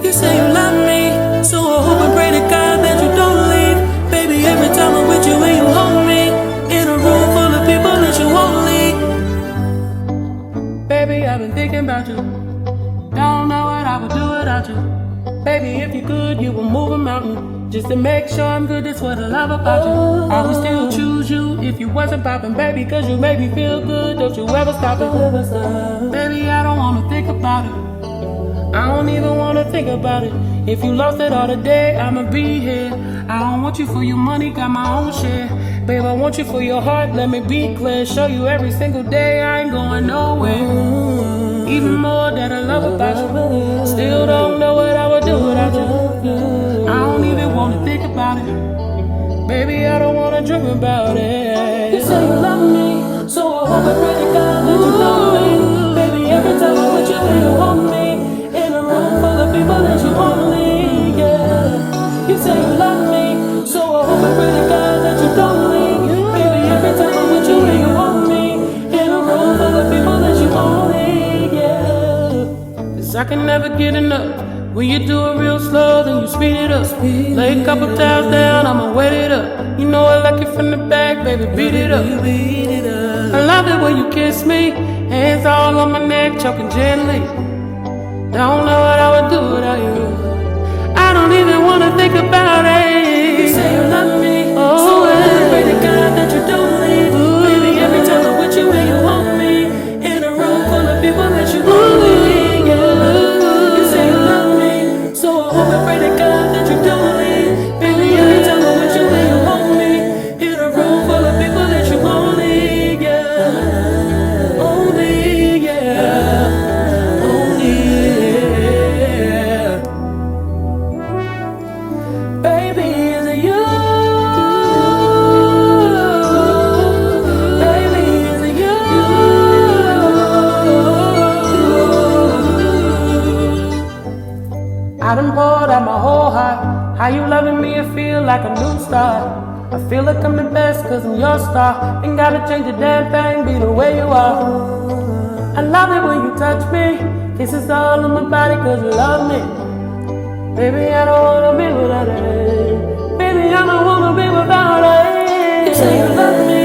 You say you love me, so I hope and pray to God that you don't leave. Baby, every time I'm with you and you hold me, in a room full of people that you won't leave. Baby, I've been thinking about you. Don't know what I would do without you. Baby, if you could, you would move a mountain just to make sure I'm good. That's what I love about you. I would still choose you if you wasn't poppin', baby, cause you make me feel good. Don't you ever stop it. Baby, I don't wanna think about it. I don't even wanna think about it. If you lost it all today, I'ma be here. I don't want you for your money, got my own share. Babe, I want you for your heart, let me be clear. Show you every single day I ain't going nowhere. Even more that I love about you. Still don't know what I would do without you. I don't even wanna think about it. Baby, I don't wanna dream about it. You say you love me, so I hope and pray to God that you love me. Baby, every time I'm with you, you hold me. In a room full of people that you only, yeah. You say you love me, so I hope and pray to God that you don't leave. Baby, every time I'm with you, you hold me. In a room full of people that you only, yeah. Cause I can never get enough. When you do it real slow, then you speed it up. Lay a couple times down, I'ma wet it up. You know I like it from the back, baby, beat it up. I love it when you kiss me, hands all on my neck, choking gently. Don't know what I would do without you. I don't even wanna think about it. You say you love me, so I pray to God that you don't leave. Baby, every time I'm with you and you hold me, in a room full of people that you only, yeah. You say you love me, so I hope and pray to God that you don't leave. Baby, every time I'm with you and you hold me, in a room full of people that you only, yeah. Only, yeah. Only, yeah. Baby, is it you? Baby, is it you? I done poured out my whole heart. How you loving me, it feel like a new start. I feel like I'm the best cause I'm your star. Ain't gotta change a damn thing, be the way you are. I love it when you touch me. Kisses all on my body cause you love me. Baby, I don't wanna be without it. Baby, I don't wanna be without it. You say you love me,